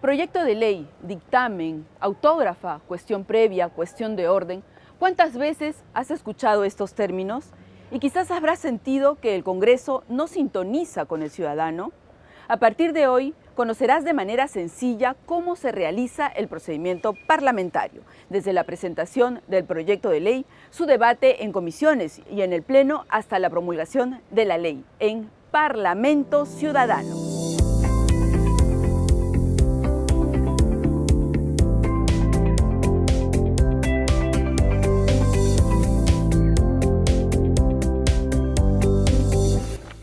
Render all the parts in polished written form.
Proyecto de ley, dictamen, autógrafa, cuestión previa, cuestión de orden. ¿Cuántas veces has escuchado estos términos? Y quizás habrás sentido que el Congreso no sintoniza con el ciudadano. A partir de hoy, conocerás de manera sencilla cómo se realiza el procedimiento parlamentario, desde la presentación del proyecto de ley, su debate en comisiones y en el Pleno hasta la promulgación de la ley en Parlamento Ciudadano.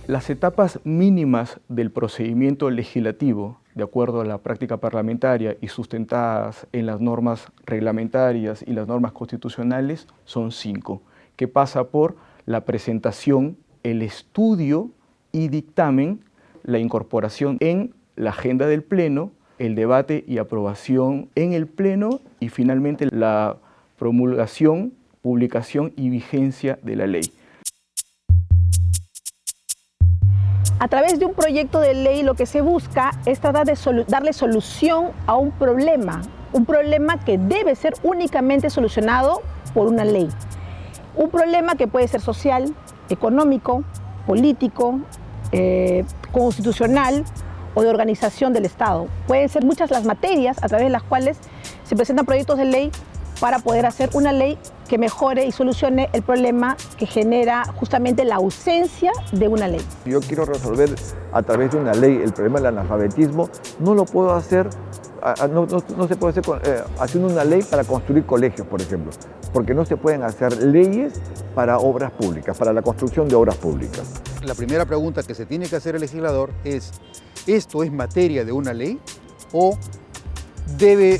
Las etapas mínimas del procedimiento legislativo, de acuerdo a la práctica parlamentaria y sustentadas en las normas reglamentarias y las normas constitucionales, son 5, que pasa por la presentación, el estudio y dictamen, la incorporación en la agenda del Pleno, el debate y aprobación en el Pleno y finalmente la promulgación, publicación y vigencia de la ley. A través de un proyecto de ley lo que se busca es tratar de darle solución a un problema que debe ser únicamente solucionado por una ley. Un problema que puede ser social, económico, político, constitucional o de organización del Estado. Pueden ser muchas las materias a través de las cuales se presentan proyectos de ley para poder hacer una ley que mejore y solucione el problema que genera justamente la ausencia de una ley. Yo quiero resolver a través de una ley el problema del analfabetismo, no lo puedo hacer, no se puede hacer haciendo una ley para construir colegios, por ejemplo, porque no se pueden hacer leyes para obras públicas, para la construcción de obras públicas. La primera pregunta que se tiene que hacer el legislador es, ¿esto es materia de una ley o debe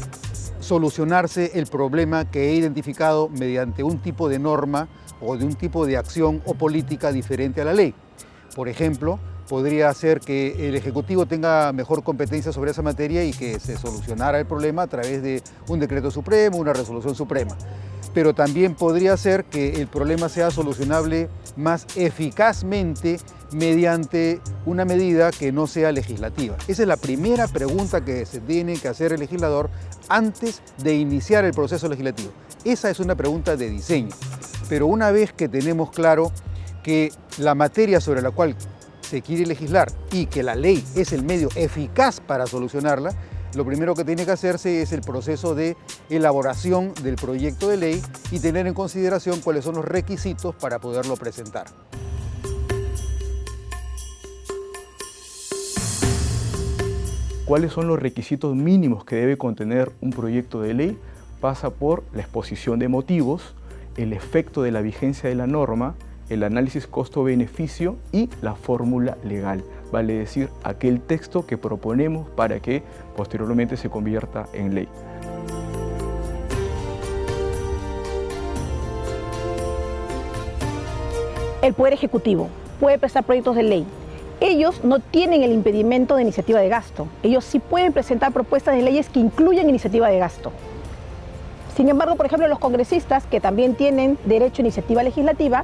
solucionarse el problema que he identificado mediante un tipo de norma o de un tipo de acción o política diferente a la ley? Por ejemplo, podría ser que el Ejecutivo tenga mejor competencia sobre esa materia y que se solucionara el problema a través de un decreto supremo, una resolución suprema. Pero también podría ser que el problema sea solucionable más eficazmente mediante una medida que no sea legislativa. Esa es la primera pregunta que se tiene que hacer el legislador antes de iniciar el proceso legislativo. Esa es una pregunta de diseño. Pero una vez que tenemos claro que la materia sobre la cual se quiere legislar y que la ley es el medio eficaz para solucionarla, lo primero que tiene que hacerse es el proceso de elaboración del proyecto de ley y tener en consideración cuáles son los requisitos para poderlo presentar. ¿Cuáles son los requisitos mínimos que debe contener un proyecto de ley? Pasa por la exposición de motivos, el efecto de la vigencia de la norma, el análisis costo-beneficio y la fórmula legal, vale decir, aquel texto que proponemos para que posteriormente se convierta en ley. El Poder Ejecutivo puede presentar proyectos de ley. Ellos no tienen el impedimento de iniciativa de gasto. Ellos sí pueden presentar propuestas de leyes que incluyan iniciativa de gasto. Sin embargo, por ejemplo, los congresistas, que también tienen derecho a iniciativa legislativa,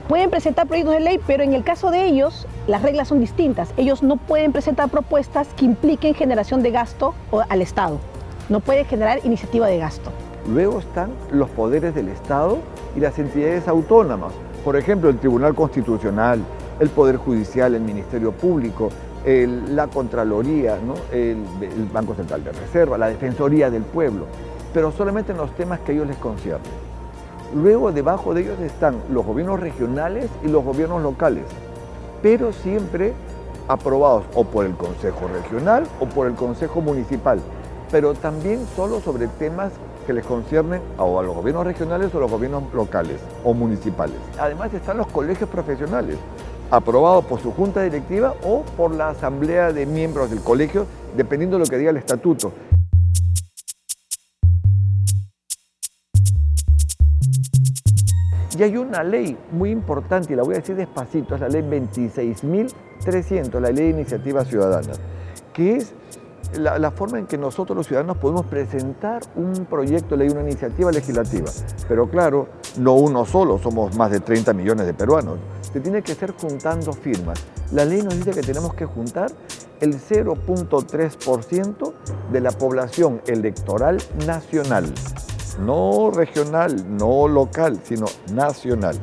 pueden presentar proyectos de ley, pero en el caso de ellos, las reglas son distintas. Ellos no pueden presentar propuestas que impliquen generación de gasto al Estado. No pueden generar iniciativa de gasto. Luego están los poderes del Estado y las entidades autónomas. Por ejemplo, el Tribunal Constitucional, el Poder Judicial, el Ministerio Público, la Contraloría, ¿no? el Banco Central de Reserva, la Defensoría del Pueblo, pero solamente en los temas que a ellos les conciernen. Luego, debajo de ellos están los gobiernos regionales y los gobiernos locales, pero siempre aprobados o por el Consejo Regional o por el Consejo Municipal, pero también solo sobre temas que les conciernen o a los gobiernos regionales o a los gobiernos locales o municipales. Además están los colegios profesionales, aprobados por su junta directiva o por la asamblea de miembros del colegio, dependiendo de lo que diga el estatuto. Y hay una ley muy importante, y la voy a decir despacito, es la ley 26.300, la ley de iniciativa ciudadana, que es la forma en que nosotros los ciudadanos podemos presentar un proyecto de ley, una iniciativa legislativa. Pero claro, no uno solo, somos más de 30 millones de peruanos. Se tiene que ser juntando firmas. La ley nos dice que tenemos que juntar el 0.3% de la población electoral nacional, no regional, no local, sino nacional.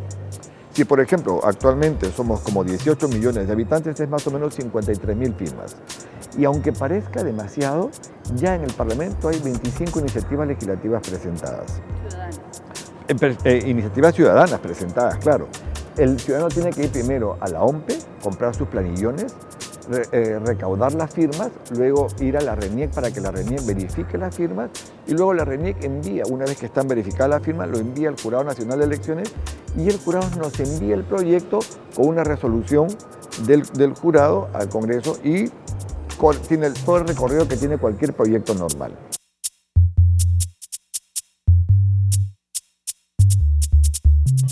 Si, por ejemplo, actualmente somos como 18 millones de habitantes, es más o menos 53.000 firmas. Y aunque parezca demasiado, ya en el Parlamento hay 25 iniciativas legislativas presentadas. Iniciativas ciudadanas presentadas, claro. El ciudadano tiene que ir primero a la OMPE, comprar sus planillones, recaudar las firmas, luego ir a la RENIEC para que la RENIEC verifique las firmas y luego la RENIEC envía, una vez que están verificadas las firmas, lo envía al Jurado Nacional de Elecciones y el jurado nos envía el proyecto con una resolución del jurado al Congreso y tiene todo el recorrido que tiene cualquier proyecto normal.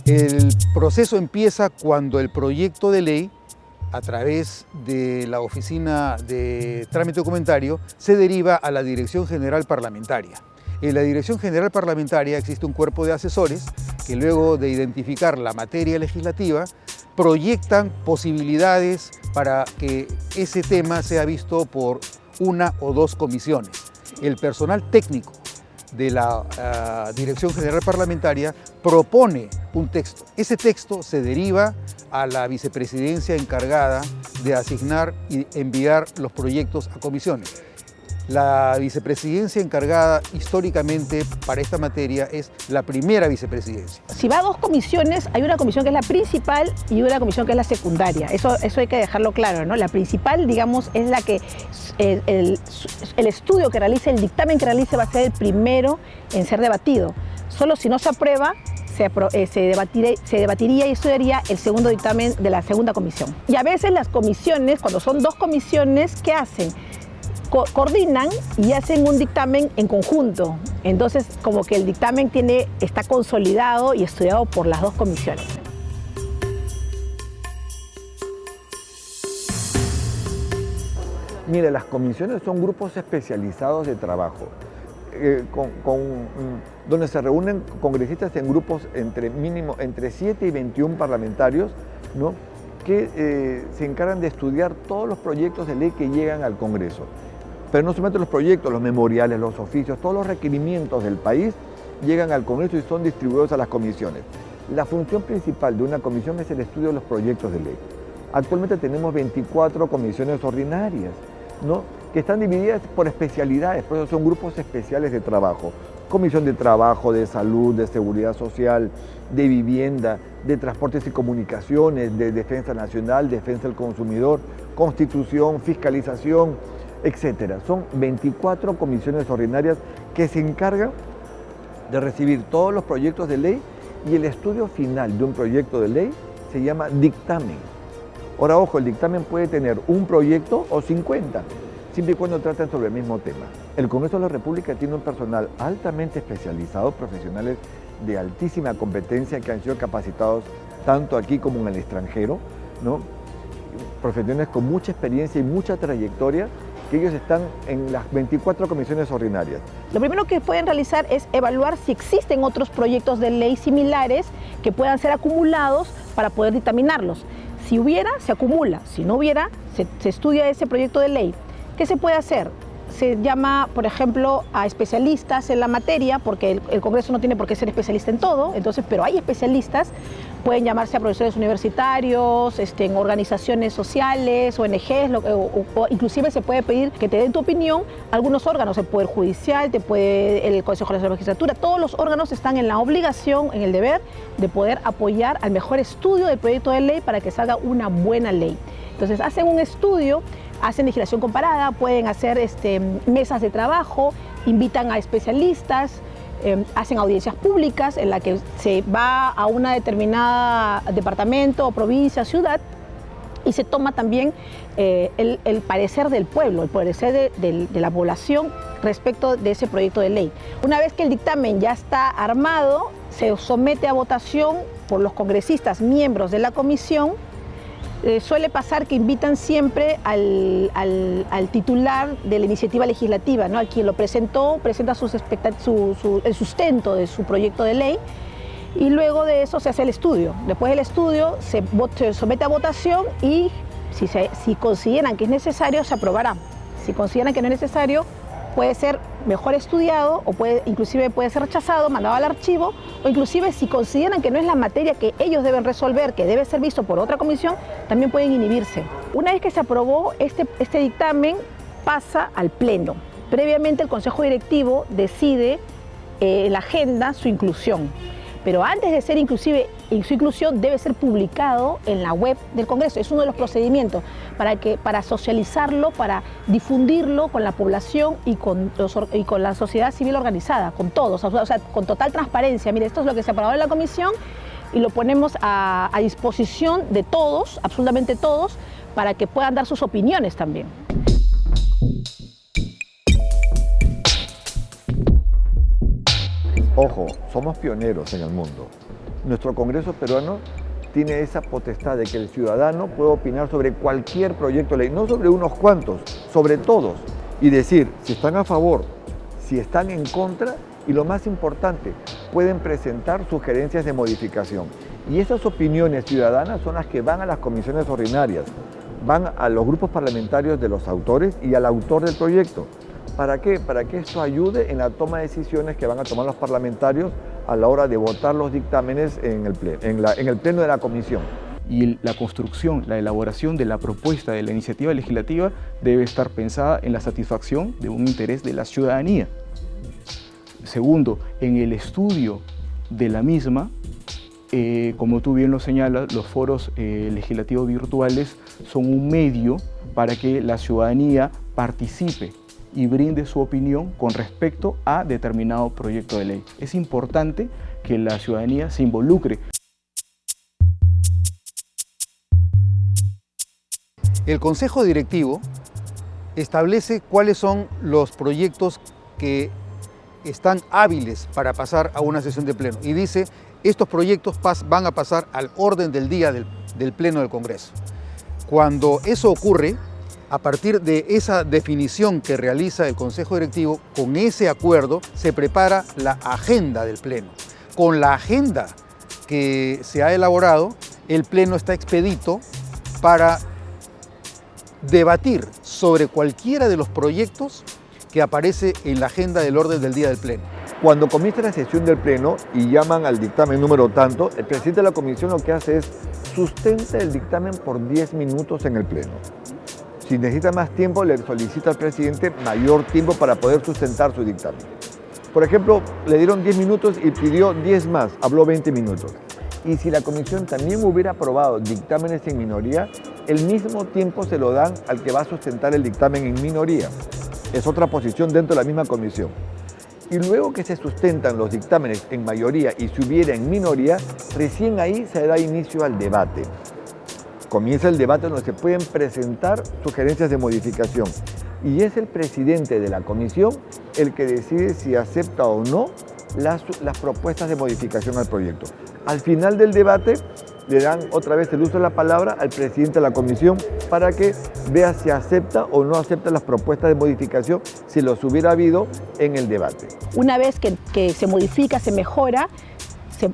El proceso empieza cuando el proyecto de ley, a través de la Oficina de Trámite Documentario, se deriva a la Dirección General Parlamentaria. En la Dirección General Parlamentaria existe un cuerpo de asesores que luego de identificar la materia legislativa proyectan posibilidades para que ese tema sea visto por una o dos comisiones. El personal técnico de la Dirección General Parlamentaria propone un texto. Ese texto se deriva a la vicepresidencia encargada de asignar y enviar los proyectos a comisiones. La vicepresidencia encargada históricamente para esta materia es la primera vicepresidencia. Si va a dos comisiones, hay una comisión que es la principal y una comisión que es la secundaria. Eso hay que dejarlo claro, ¿no? La principal, digamos, es la que el estudio que realice, el dictamen que realice va a ser el primero en ser debatido. Solo si no se aprueba, se debatiría y estudiaría el segundo dictamen de la segunda comisión. Y a veces las comisiones, cuando son dos comisiones, ¿qué hacen? Coordinan y hacen un dictamen en conjunto. Entonces, como que el dictamen está consolidado y estudiado por las dos comisiones. Mire, las comisiones son grupos especializados de trabajo, donde se reúnen congresistas en grupos entre 7 y 21 parlamentarios, ¿no? Que se encargan de estudiar todos los proyectos de ley que llegan al Congreso. Pero no solamente los proyectos, los memoriales, los oficios, todos los requerimientos del país llegan al Congreso y son distribuidos a las comisiones. La función principal de una comisión es el estudio de los proyectos de ley. Actualmente tenemos 24 comisiones ordinarias, ¿no? Que están divididas por especialidades, por eso son grupos especiales de trabajo. Comisión de Trabajo, de Salud, de Seguridad Social, de Vivienda, de Transportes y Comunicaciones, de Defensa Nacional, Defensa del Consumidor, Constitución, Fiscalización, etc. Son 24 comisiones ordinarias que se encargan de recibir todos los proyectos de ley y el estudio final de un proyecto de ley se llama dictamen. Ahora, ojo, el dictamen puede tener un proyecto o 50, siempre y cuando traten sobre el mismo tema. El Congreso de la República tiene un personal altamente especializado, profesionales de altísima competencia que han sido capacitados tanto aquí como en el extranjero, ¿no? Profesionales con mucha experiencia y mucha trayectoria, que ellos están en las 24 comisiones ordinarias. Lo primero que pueden realizar es evaluar si existen otros proyectos de ley similares que puedan ser acumulados para poder dictaminarlos. Si hubiera, se acumula. Si no hubiera, se estudia ese proyecto de ley. ¿Qué se puede hacer? Se llama, por ejemplo, a especialistas en la materia, porque el Congreso no tiene por qué ser especialista en todo, entonces, pero hay especialistas, pueden llamarse a profesores universitarios, en organizaciones sociales, ONGs, o inclusive se puede pedir que te den tu opinión algunos órganos, el Poder Judicial, el Consejo de la Magistratura, todos los órganos están en la obligación, en el deber de poder apoyar al mejor estudio del proyecto de ley para que salga una buena ley. Entonces hacen un estudio, hacen legislación comparada, pueden hacer mesas de trabajo, invitan a especialistas, hacen audiencias públicas en la que se va a una determinada departamento, provincia, ciudad y se toma también el parecer del pueblo, el parecer de la población respecto de ese proyecto de ley. Una vez que el dictamen ya está armado, se somete a votación por los congresistas miembros de la comisión. Suele pasar que invitan siempre al titular de la iniciativa legislativa, ¿no? A quien lo presentó, presenta el sustento de su proyecto de ley y luego de eso se hace el estudio. Después del estudio se somete a votación y si consideran que es necesario, se aprobará. Si consideran que no es necesario, puede ser mejor estudiado o inclusive puede ser rechazado, mandado al archivo, o inclusive si consideran que no es la materia que ellos deben resolver, que debe ser visto por otra comisión, también pueden inhibirse. Una vez que se aprobó este dictamen, pasa al Pleno. Previamente el Consejo Directivo decide la agenda, su inclusión. Pero antes de ser su inclusión debe ser publicado en la web del Congreso. Es uno de los procedimientos para socializarlo, para difundirlo con la población y con la sociedad civil organizada, con todos, o sea, con total transparencia. Mire, esto es lo que se aprobó en la comisión y lo ponemos a disposición de todos, absolutamente todos, para que puedan dar sus opiniones también. Ojo, somos pioneros en el mundo. Nuestro Congreso peruano tiene esa potestad de que el ciudadano puede opinar sobre cualquier proyecto de ley, no sobre unos cuantos, sobre todos, y decir si están a favor, si están en contra, y lo más importante, pueden presentar sugerencias de modificación. Y esas opiniones ciudadanas son las que van a las comisiones ordinarias, van a los grupos parlamentarios de los autores y al autor del proyecto. ¿Para qué? Para que esto ayude en la toma de decisiones que van a tomar los parlamentarios a la hora de votar los dictámenes en el pleno de la comisión. Y la construcción, la elaboración de la propuesta de la iniciativa legislativa debe estar pensada en la satisfacción de un interés de la ciudadanía. Segundo, en el estudio de la misma, como tú bien lo señalas, los foros legislativos virtuales son un medio para que la ciudadanía participe y brinde su opinión con respecto a determinado proyecto de ley. Es importante que la ciudadanía se involucre. El Consejo Directivo establece cuáles son los proyectos que están hábiles para pasar a una sesión de pleno y dice, estos proyectos van a pasar al orden del día del pleno del Congreso. Cuando eso ocurre, a partir de esa definición que realiza el Consejo Directivo, con ese acuerdo se prepara la agenda del Pleno. Con la agenda que se ha elaborado, el Pleno está expedito para debatir sobre cualquiera de los proyectos que aparece en la agenda del orden del día del Pleno. Cuando comienza la sesión del Pleno y llaman al dictamen número tanto, el presidente de la comisión lo que hace es sustenta el dictamen por 10 minutos en el Pleno. Si necesita más tiempo, le solicita al presidente mayor tiempo para poder sustentar su dictamen. Por ejemplo, le dieron 10 minutos y pidió 10 más, habló 20 minutos. Y si la comisión también hubiera aprobado dictámenes en minoría, el mismo tiempo se lo dan al que va a sustentar el dictamen en minoría. Es otra posición dentro de la misma comisión. Y luego que se sustentan los dictámenes en mayoría y se hubiera en minoría, recién ahí se da inicio al debate. Comienza el debate donde se pueden presentar sugerencias de modificación y es el presidente de la comisión el que decide si acepta o no las propuestas de modificación al proyecto. Al final del debate le dan otra vez el uso de la palabra al presidente de la comisión para que vea si acepta o no acepta las propuestas de modificación si los hubiera habido en el debate. Una vez que se modifica, se mejora,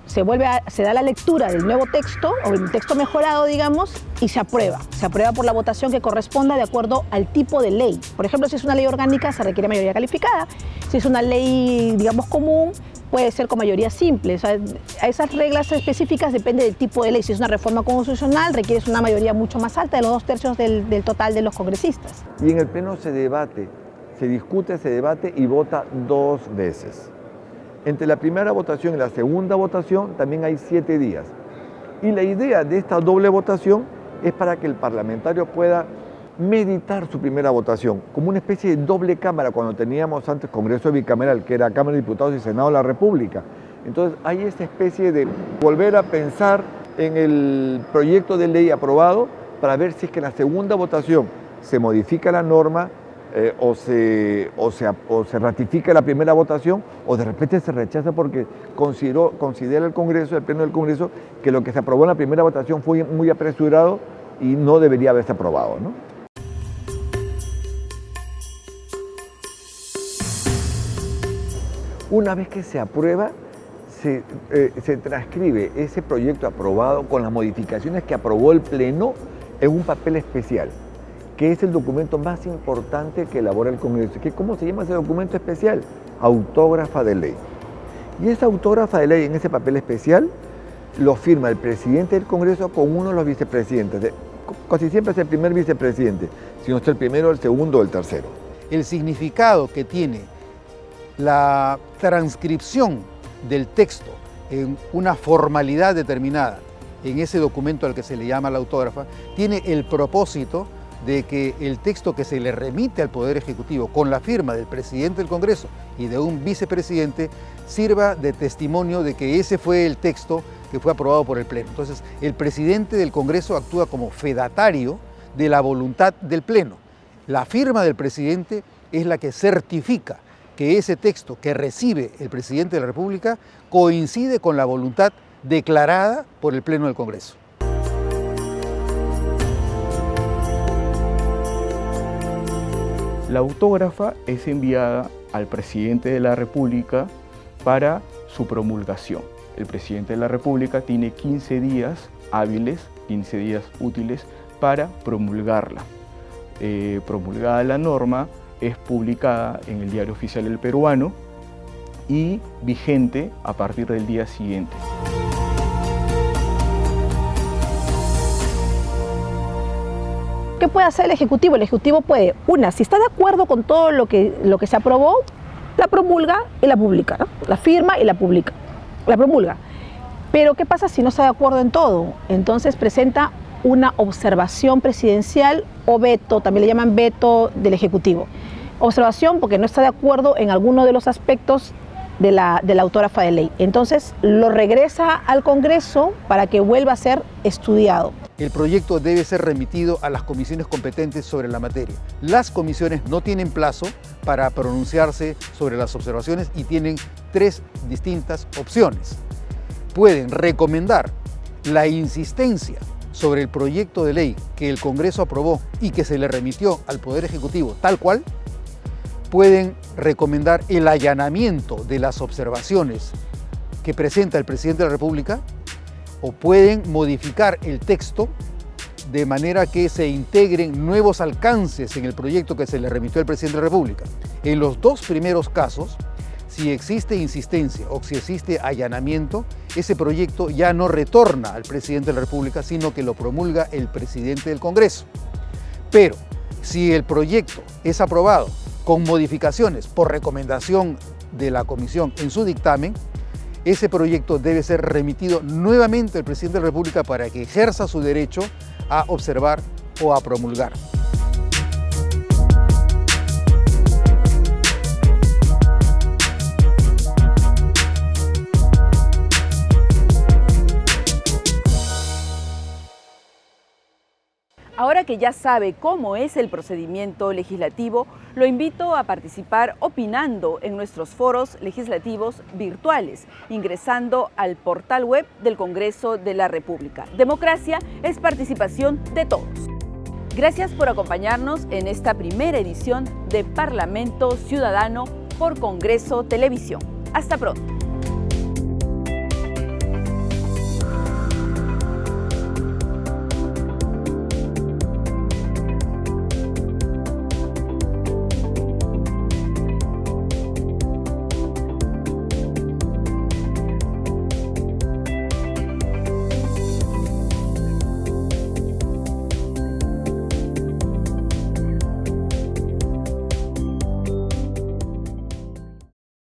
se da la lectura del nuevo texto, o el texto mejorado, digamos, y se aprueba. Se aprueba por la votación que corresponda de acuerdo al tipo de ley. Por ejemplo, si es una ley orgánica, se requiere mayoría calificada. Si es una ley, digamos, común, puede ser con mayoría simple. O sea, esas reglas específicas depende del tipo de ley. Si es una reforma constitucional, requieres una mayoría mucho más alta de los 2/3 del total de los congresistas. Y en el Pleno se debate, se discute, se debate y vota 2 veces. Entre la primera votación y la segunda votación también hay 7 días. Y la idea de esta doble votación es para que el parlamentario pueda meditar su primera votación, como una especie de doble cámara cuando teníamos antes Congreso bicameral, que era Cámara de Diputados y Senado de la República. Entonces hay esa especie de volver a pensar en el proyecto de ley aprobado para ver si es que en la segunda votación se modifica la norma, o se ratifica la primera votación o de repente se rechaza porque considera el Congreso, el Pleno del Congreso, que lo que se aprobó en la primera votación fue muy apresurado y no debería haberse aprobado, ¿no? Una vez que se aprueba, se transcribe ese proyecto aprobado con las modificaciones que aprobó el Pleno en un papel especial, que es el documento más importante que elabora el Congreso. ¿Cómo se llama ese documento especial? Autógrafa de ley. Y esa autógrafa de ley en ese papel especial lo firma el presidente del Congreso con uno de los vicepresidentes. Casi siempre es el primer vicepresidente, si no es el primero, el segundo o el tercero. El significado que tiene la transcripción del texto en una formalidad determinada en ese documento al que se le llama la autógrafa, tiene el propósito de que el texto que se le remite al Poder Ejecutivo con la firma del presidente del Congreso y de un vicepresidente sirva de testimonio de que ese fue el texto que fue aprobado por el Pleno. Entonces, el presidente del Congreso actúa como fedatario de la voluntad del Pleno. La firma del presidente es la que certifica que ese texto que recibe el presidente de la República coincide con la voluntad declarada por el Pleno del Congreso. La autógrafa es enviada al presidente de la República para su promulgación. El presidente de la República tiene 15 días hábiles, 15 días útiles para promulgarla. Promulgada la norma, es publicada en el Diario Oficial del Peruano y vigente a partir del día siguiente. ¿Qué puede hacer el Ejecutivo? El Ejecutivo puede, si está de acuerdo con todo lo que se aprobó, la promulga y la publica, ¿no? La firma y la publica, la promulga. Pero ¿qué pasa si no está de acuerdo en todo? Entonces presenta una observación presidencial o veto, también le llaman veto del Ejecutivo. Observación porque no está de acuerdo en alguno de los aspectos de la autógrafa de ley. Entonces lo regresa al Congreso para que vuelva a ser estudiado. El proyecto debe ser remitido a las comisiones competentes sobre la materia. Las comisiones no tienen plazo para pronunciarse sobre las observaciones y tienen 3 distintas opciones. Pueden recomendar la insistencia sobre el proyecto de ley que el Congreso aprobó y que se le remitió al Poder Ejecutivo tal cual. Pueden recomendar el allanamiento de las observaciones que presenta el presidente de la República, o pueden modificar el texto de manera que se integren nuevos alcances en el proyecto que se le remitió al presidente de la República. En los 2 primeros casos, si existe insistencia o si existe allanamiento, ese proyecto ya no retorna al presidente de la República, sino que lo promulga el presidente del Congreso. Pero si el proyecto es aprobado con modificaciones por recomendación de la Comisión en su dictamen, ese proyecto debe ser remitido nuevamente al presidente de la República para que ejerza su derecho a observar o a promulgar. Ahora que ya sabe cómo es el procedimiento legislativo, lo invito a participar opinando en nuestros foros legislativos virtuales, ingresando al portal web del Congreso de la República. Democracia es participación de todos. Gracias por acompañarnos en esta primera edición de Parlamento Ciudadano por Congreso Televisión. Hasta pronto.